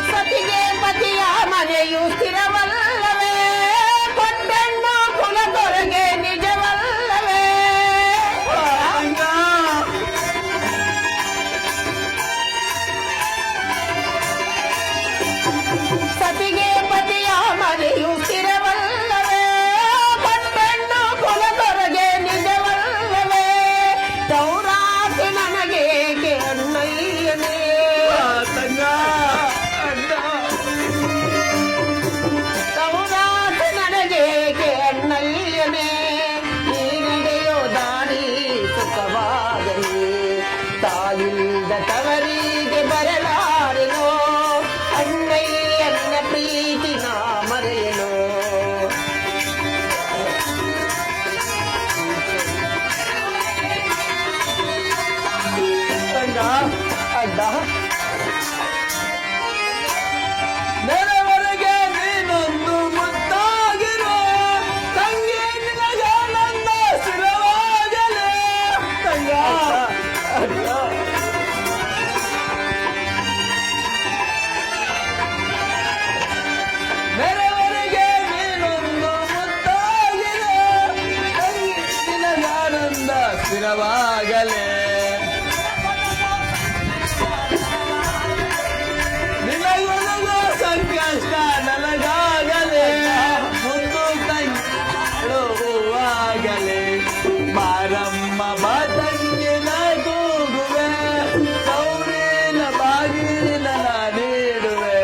ಸತಿಗೆ ಪತಿಯ ಮನೆಯು ಸ್ಥಿರವಲ್ಲವೇ, ಕೊಟ್ಟೆಣ್ಣು ಕುಲದೊರೆಗೆ ನಿಜವಲ್ಲವೇ. ತಂಗ, ಸತಿಗೆ ಪತಿಯ ಮನೆಯು ಸ್ಥಿರವಲ್ಲವೇ, ಕೊಟ್ಟೆಣ್ಣು ಕುಲದೊರೆಗೆ ನಿಜವಲ್ಲವೇ. ದೌರಾತಿ ನನಗೆ ಅಣ್ಣಯ್ಯನೇ. ತಂಗ, ಅಡ್ಡ. ದೌರಾತಿ ನನಗೆ ಅಣ್ಣಯ್ಯನೇ. ಈ ನಡೆಯೋ ದಾರಿ ಸುಖವಾಗಲಿ, ತಾಯಿಲ್ದ ತವರಿಗೆ ಬರಲಾರೆನೋ, ಅಣ್ಣಯ್ಯನ ಪ್ರೀತಿ ನಾ ಮರೆಯನು. ತಂಗ, ಅಡ್ಡ ನೆರವರೆಗೆ ನೀನೊಂದು ಮುದ್ದಾಗಿರೋ, ತಂಗಿ ನಿನಗಾನಂದ ಸ್ಥಿರವಾಗಲೇ. ತಂಗ, ಅಡ್ಡ. ನೆರವರೆಗೆ ನೀನೊಂದು ಮುದ್ದಾಗಿರೋ, ತಂಗಿ ನಿನಗಾನಂದ ಸ್ಥಿರವಾಗಲೇ. ನಿನಗೊಲಗೋ ಸಂಕಷ್ಟ ನನಗಾಗಲೇ, ಮುದ್ದು ತಂಗಿಗಳು ಹೂವಾಗಲೇ. ಬಾರಮ್ಮ ಬಾ ತಂಗಿನ ಕೂಗುವೆ, ತವರಿನ ಬಾಗಿನ ನೀಡುವೆ.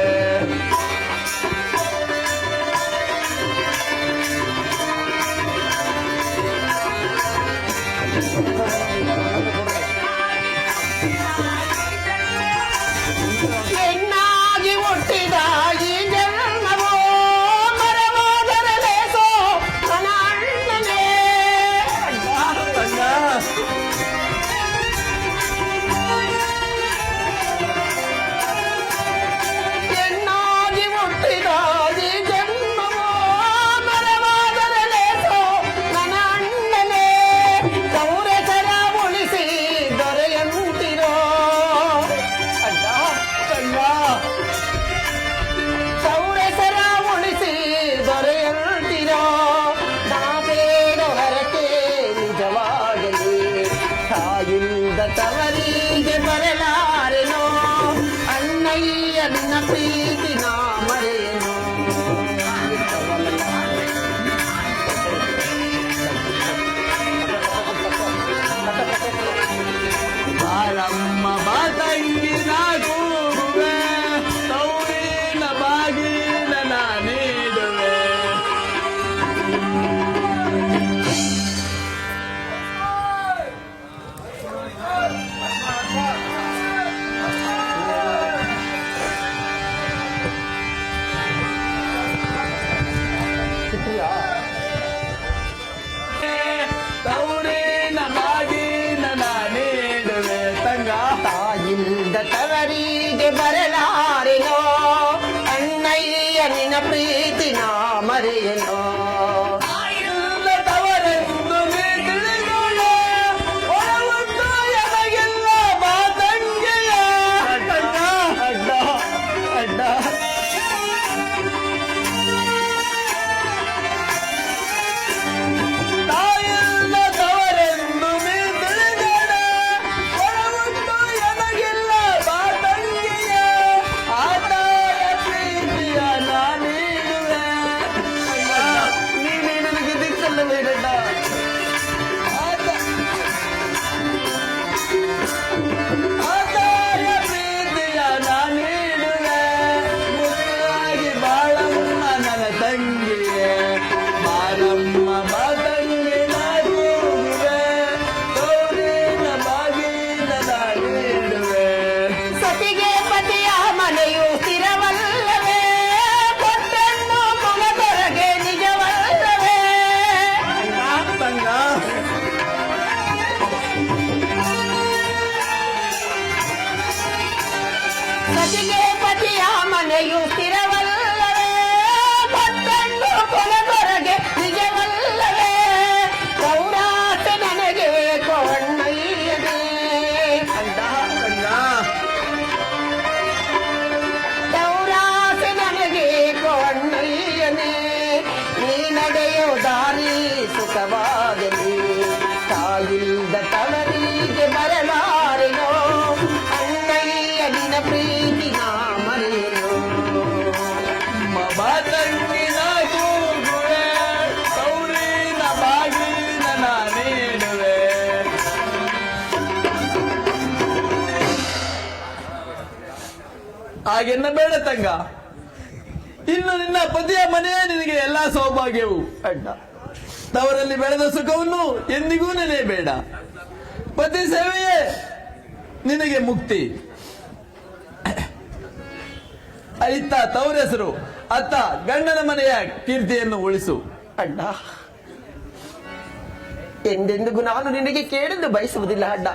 ತವರಿಗೆ ಬರಲಾರೆನೋ ಅಣ್ಣಯ್ಯ ನಿನ್ನ ಪ್ರೀತಿ ನಾ ಮರೆಯನೋ ಇಲ್ಲ ತವರೆಂದು ನೀ ತಿಳಿದುಕೊಳ್ಳೆ, ಒಳಗುಂಟು ಎನಗಿಲ್ಲ ಮಾತಂಗಿಯ. ಅಡ್ಡ ಅಡ್ಡ ಅಡ್ಡ ತಾಯಿಲ್ಲ ತವರೆಂದು ನೀ ತಿಳಿದುಕೊಳ್ಳೆ, ಒಳಗುಂಟು ಎನಗಿಲ್ಲ ಮಾತಂಗಿಯ. ಆ ತಾಯ ಪ್ರೀತಿಯ ನಾನೀಡುವೆ. ನೀನೇ ನನಗೆ ದಿಕ್ಕಲ್ಲ ಬೇಡಣ್ಣ. ಆದಾಯ ಪ್ರೀತಿಯ ನಾನೀಡುವೆ, ಮುದ್ದಾಗಿ ಬಾಳಮ್ಮ ನನ್ನ ತಂಗಿಯೇ, ಬಾರಮ್ಮ ಮಾತಂಗಿ ನಾಗೂಗುವೆ, ಗೌರಿನ ಬಾಗಿನ ನಾನೀಡುವೆ. ಸತಿಗೆ ಪತಿಯ ಮನೆಯು ಸ್ಥಿರವಲ್ಲವೇ, ಕೊಟ್ಟನ್ನು ಕೊಳದೊರಗೆ ನಿಜವಲ್ಲವೇ. ತಂಗ ಸತಿಗೆ ಪತಿಯ ಮನೆಯು ಸ್ಥಿರವಲ್ಲವೇ, ಕೊಟ್ಟನ್ನು ಕೊಳದೊರಗೆ ನಿಜವಲ್ಲವೇ. ಗೌರಾಸ ನನಗೆ ಕೊಂಡಯ್ಯನೇ ಅಂದ ತಂಗ ಗೌರಾಸ ನನಗೆ ಕೊಂಡಯ್ಯನೇ. ನೀ ನಡೆಯೋ ದಾರಿ ಸುಖವಾಗಲಿ, ತಾಯಿಲ್ದ ತವರಿಗೆ ಬರಲಾರೆನೋ ಅಣ್ಣಯ್ಯ ನಿನ್ನ ಪ್ರೀತಿ ನಾ ಮರೆಯನೋ. ಮಾತಂಗಿ ನಾಗೂಗುವೆ, ಗೌರಿನ ಬಾಗಿನ ನಾನೀಡುವೆ. ಹಾಗೆನ್ನ ಬೇಡ ತಂಗ, ಇನ್ನು ನಿನ್ನ ಪತಿಯ ಮನೆಯೇ ನಿನಗೆ ಎಲ್ಲಾ ಸೌಭಾಗ್ಯವು. ಅಡ್ಡ ತವರಲ್ಲಿ ಬೆಳೆದ ಸುಖವನ್ನು ಎಂದಿಗೂ ನೆನೆಯಬೇಡ. ಪತಿ ಸೇವೆಯೇ ನಿನಗೆ ಮುಕ್ತಿ. ಇತ್ತ ತವರ ಹೆಸರು, ಅತ್ತ ಗಂಡನ ಮನೆಯ ಕೀರ್ತಿಯನ್ನು ಉಳಿಸು. ಅಡ್ಡ ಎಂದೆಂದಿಗೂ ನಾನು ನಿನಗೆ ಕೇಳೆಂದು ಬಯಸುವುದಿಲ್ಲ ಅಡ್ಡ.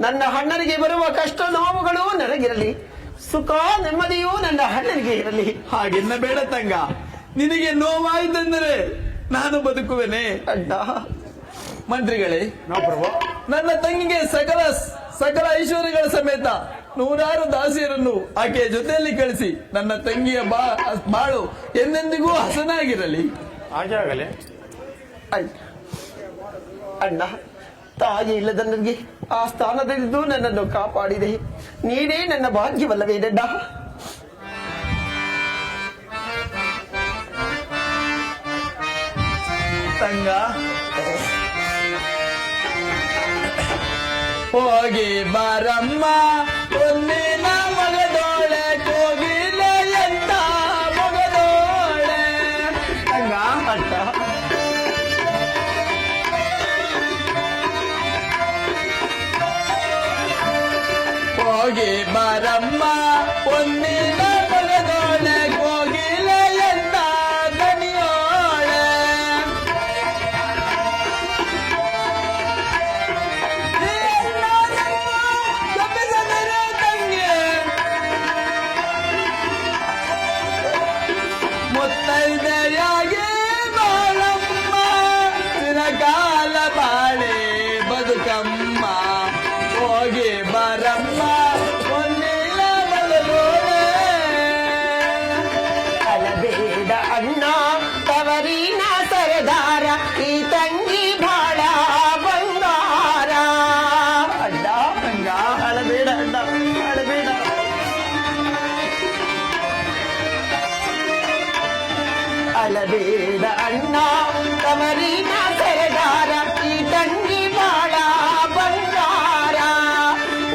ನನ್ನ ಅಣ್ಣನಿಗೆ ಬರುವ ಕಷ್ಟ ನೋವುಗಳು ನನಗಿರಲಿ, ಸುಖ ನೆಮ್ಮದಿಯೂ ನನ್ನ ಅಣ್ಣನಿಗೆ ಇರಲಿ. ಹಾಗೆನ್ನ ಬೇಡ ತಂಗ, ನಿನಗೆ ನೋವಾಯಿತೆಂದರೆ ನಾನು ಬದುಕುವೆನೆ. ಅಡ್ಡ ಮಂತ್ರಿಗಳೇ, ನಾವು ಪ್ರಭು ನನ್ನ ತಂಗಿಗೆ ಸಕಲ ಸಕಲ ಐಶ್ವರ್ಯಗಳ ಸಮೇತ 100 ದಾಸಿಯರನ್ನು ಆಕೆಯ ಜೊತೆಯಲ್ಲಿ ಕಳಿಸಿ ನನ್ನ ತಂಗಿಯ ಬಾಳು ಎಂದೆಂದಿಗೂ ಹಸನಾಗಿರಲಿ. ಹಾಗೆ ಆಗಲಿ. ಅಣ್ಣ ಅಣ್ಣ ತಾಯಿ ಇಲ್ಲದ ನನಗೆ ಆ ಸ್ಥಾನದಲ್ಲಿದ್ದು ನನ್ನನ್ನು ಕಾಪಾಡಿದೆ. ನೀನೇ ನನ್ನ ಭಾಗ್ಯವಲ್ಲವೇ ದಡ್ಡ? ತಂಗ ಹೋಗಿ ಬಾರಮ್ಮ ಒಂದಿನ ಮಗದೋಳೆ, ಕೋಗಿಲ ಎಂತ ಮಗದೋಳೆ. ತಂಗ ಅಣ್ಣ ಹೋಗಿ ಬಾರಮ್ಮ ಒಂದಿನ ಮಗದೋಳೆ, ಕೋಗಿಲ ಎಂತ ದನಿಯೋಳೆ. ತಪ್ಪಿಸದಿರು ತಂಗಿ, ಮುತ್ತೈದೆಯಾಗಿ ಬಾಳಮ್ಮ, ಚಿರಕಾಲ ಬಾಳೆ ಬದುಕಮ್ಮ. ಹೋಗಿ ಬಾರಮ್ಮ ಒಂದಿನ ಮಗದೋಳೆ. ಅಳಬೇಡ ಅಣ್ಣ ತವರಿನ ಸರದಾರ, ಈ ತಂಗಿ ಬಾಳ ಬಂಗಾರ. ಅಡ್ಡ ತಂಗ ಅಳಬೇಡ ಅಣ್ಣ ಅಳಬೇಡ. ಅಳಬೇಡ ಅಣ್ಣ ತವರಿನ ಸರದಾರ, ಈ ತಂಗಿ ಬಾಳ ಬಂಗಾರ.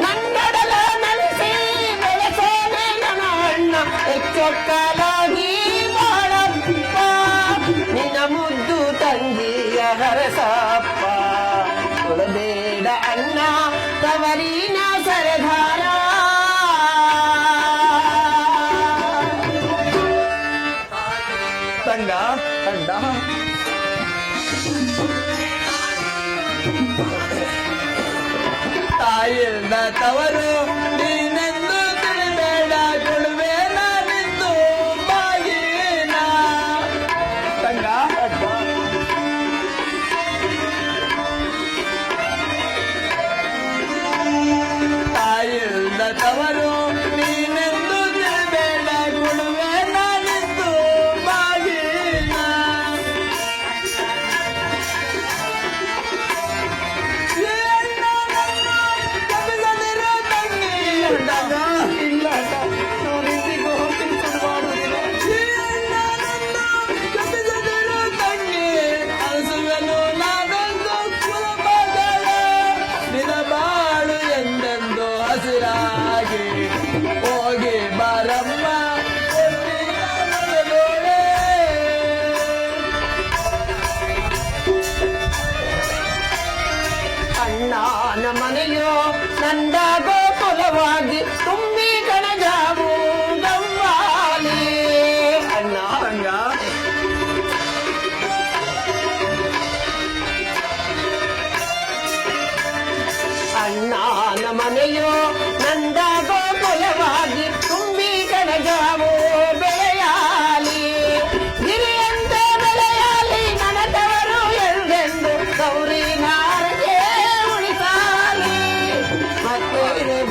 ನನ್ನಡಲ ನಲಿಸಿ ಬೆಳೆಸೋನೆ ನನ್ನ ಅಣ್ಣ, ಹೆಚ್ಚೊಕ್ಕಲಾಗಿ ಬಾಳಪ್ಪ. ನಿನ್ನ ಮುದ್ದು ತಂಗಿಯ ಹರಸಪ್ಪ. ಕೊಡಬೇಡ ಅಣ್ಣ ತವರಿನ ಸರದಾರ. ತಂಗ ಅಣ್ಣ ತಾಯಿಲ್ದ ತವರು ನೀನೆಂದು ತಿಳಿಬೇಡ, ಮನೆಯೋ ನಂದ ಗೋಕುಲವಾಗಿ ತುಂಬಿ ಕಣಜಾವು ಗವ್ವಾಲಿ. ಅಣ್ಣ ತಂಗ ಅಣ್ಣನ ಮನೆಯೋ ನಂದ ಗೋಕುಲವಾಗಿ ತುಂಬಿ ಕಣಜಾವು ಬೆಳೆಯಾಲಿ. ಗಿರಿಯಂತ ಬೆಳೆಯಾಲಿ ನನತವರು ಎಂದೆಂದು ಗೌರಿ ನಾರಗೆ ಉಳಿಸಾಲಿ. ಮತ್ತೆ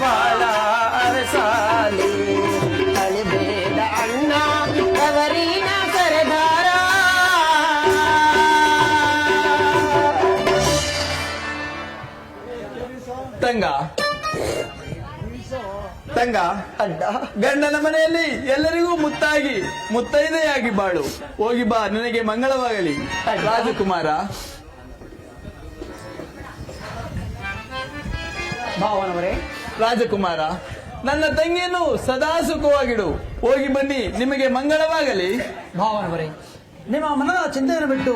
ಬಾಳ ಅರಸಾಲಿ ಅಳಿಬೇಡ ಅಣ್ಣ ಗೌರಿನ ಸರದಾರ. ತಂಗ ತಂಗ ಅಡ್ಡ ಗಂಡನ ಮನೆಯಲ್ಲಿ ಎಲ್ಲರಿಗೂ ಮುತ್ತಾಗಿ ಮುತ್ತೈದೆಯಾಗಿ ಬಾಳು. ಹೋಗಿ ಬಾ, ನಿನಗೆ ಮಂಗಳವಾಗಲಿ. ರಾಜಕುಮಾರ ಭಾವನವರೇ, ರಾಜಕುಮಾರ, ನನ್ನ ತಂಗಿಯನ್ನು ಸದಾ ಸುಖವಾಗಿಡು. ಹೋಗಿ ಬನ್ನಿ, ನಿಮಗೆ ಮಂಗಳವಾಗಲಿ. ಭಾವನವರೇ, ನಿಮ್ಮ ಮನದ ಚಿಂತೆಯನ್ನು ಬಿಟ್ಟು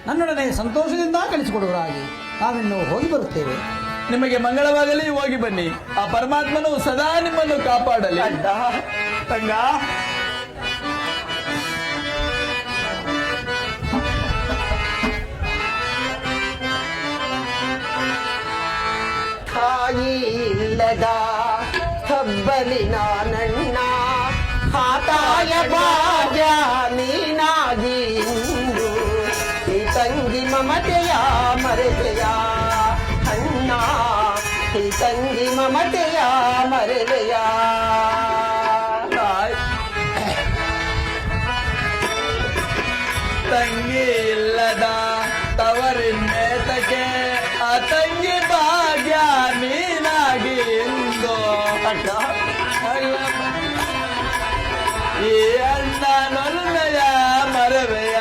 ನನ್ನೊಡನೆ ಸಂತೋಷದಿಂದ ಕಳಿಸಿಕೊಡುವರಾಗಿ ನಾವಿನ್ನು ಹೋಗಿ ಬರುತ್ತೇವೆ. ನಿಮಗೆ ಮಂಗಳವಾಗಲಿ, ಹೋಗಿ ಬನ್ನಿ. ಆ ಪರಮಾತ್ಮನು ಸದಾ ನಿಮ್ಮನ್ನು ಕಾಪಾಡಲಿ. ಅಡ್ಡ ತಂಗ ತಾಯಿ ಇಲ್ಲದ ಹಬ್ಬಲಿನ ನನ್ನ ಹಾತಾಯ ಭಾಗ್ಯ ನೀನಾಗಿ ಇಂದು ಈ ತಂಗಿ ಮಮತೆಯ ಮರೆತೆಯ ಅಣ್ಣ, ಈ ತಂಗಿ ಮಮತೆಯ ಮರೆವೆಯ. ತಂಗಿ ಇಲ್ಲದ ತವರಿನ್ನೇತಕ್ಕೆ ಆ ತಂಗಿ ಭಾಗ್ಯ ನೀನಾಗಿ ಇಂದು ಅಡ್ಡ ಈ ಅಣ್ಣ ನೊಲಮೆಯ ಮರವೆಯ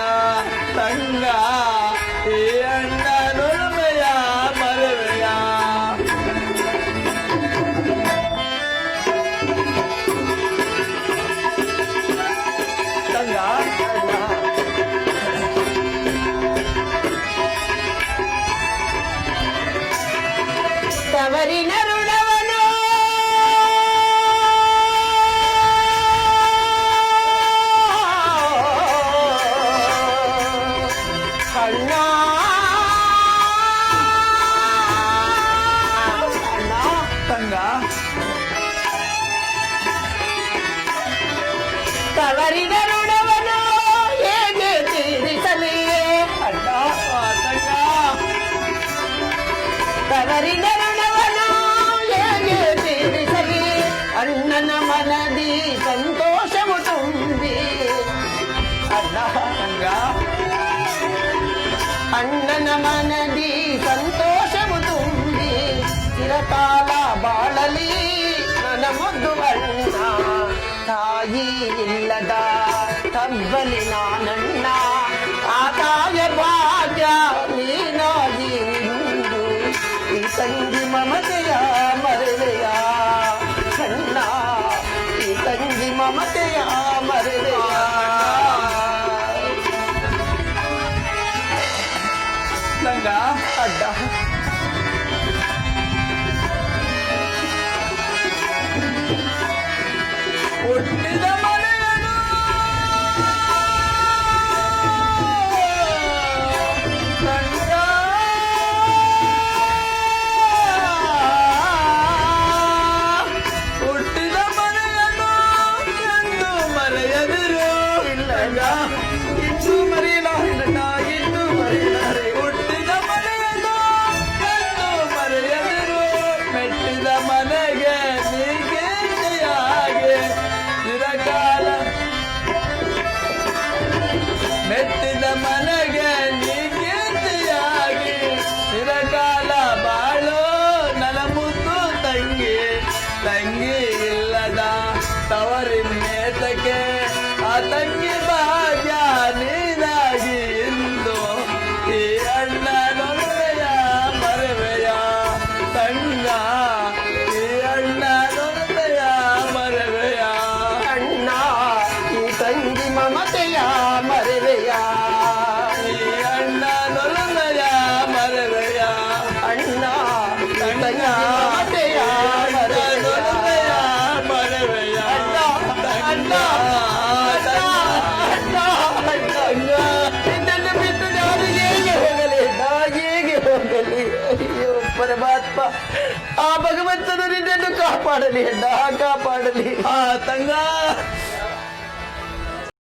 ತಂಗ, ಈ ಅಣ್ಣ ನೊಲಮೆಯ ಮರವೆಯ. ತಂಗ ತವರಿನ ಋಣವನು ಅಣ್ಣ ತಂಗ ತವರಿನ ಋಣವನು ಹೇಗೆ ತೀರಿಸಲಿ ಅಣ್ಣ. ತಂಗ ತವರಿನ ಋಣವನು ಹೇಗೆ ತೀರಿಸಲಿ ಅಣ್ಣನ ಮನದಿ ಸಂತೋಷವು ತುಂಬಿ. ಅಣ್ಣ ತಂಗ ಅಣ್ಣನ ಮನದಿ ಸಂತೋಷವು ತುಂಬಿ ಚಿರಕಾಲ ಬಾಳಲಿ ನನ್ನ ಮುದ್ದು ಅಣ್ಣ. ತಾಯಿ ಇಲ್ಲದ ತಬ್ಬಲಿ ನಾನಣ್ಣ ಆ ತಾಯ ಭಾಗ್ಯ ನೀನಾಗಿ ಇಂದು ಈ ತಂಗಿ ಮಮತೆಯ ಮರೆವೆಯ ಅಣ್ಣ, ಈ ತಂಗಿ ಮಮತೆಯ ಮರೆವೆಯ. ತಂಗ ಅಡ್ಡ ಹುಟ್ಟಿದ ಮನೆಯನು ತಂಗ, ಹುಟ್ಟಿದ ಮನೆಯನು ಎಂದು ಮರೆಯದಿರು. ತಂಗ ಇನ್ನು ಮರೆಯಲಾರಣ್ಣ, ಇನ್ನು ಮರೆಯಲಾರೆ. ಹುಟ್ಟಿದ ಮನೆಯನು ಎಂದು ಮರೆಯದಿರು. ಮೆಟ್ಟಿದ ಮನೆಗೆ ನೀಗೆಯಾಗೆ ಚಿರಕಾಲ, ಮೆಟ್ಟಿದ ಮನೆಗೆ ನೀಗೆಯಾಗಿ ಚಿರಕಾಲ ಬಾಳು ನನ್ನ ಮುದ್ದು ತಂಗಿ. ತಂಗಿ ಇಲ್ಲದ ತವರಿನ್ನೇತಕ್ಕೆ ಆ ತಂಗಿ ಭಾಗ್ಯ ನೀನಾಗಿ ಇಂದು ಈ ಅಣ್ಣ ನೊಲವೆಯ ಮರವೆಯ ತಂಗ, ಈ ಅಣ್ಣ ನೊಲವೆಯ ಮರವೆಯ. ಅಣ್ಣ, ಈ ತಂಗಿ ಮಮತೆಯ ಮರೆವೆಯ ಈ ಅಣ್ಣ ನೊಲಮೆಯ ಮರವೆಯ ಅಣ್ಣ, ಈ ತಂಗ. ತಂಗಿ ಅಯ್ಯೋ ಪರಮಾತ್ಮ, ಆ ಭಗವಂತನು ನಿನ್ನನ್ನು ಕಾಪಾಡಲಿ ಅಣ್ಣ, ಕಾಪಾಡಲಿ. ತಂಗ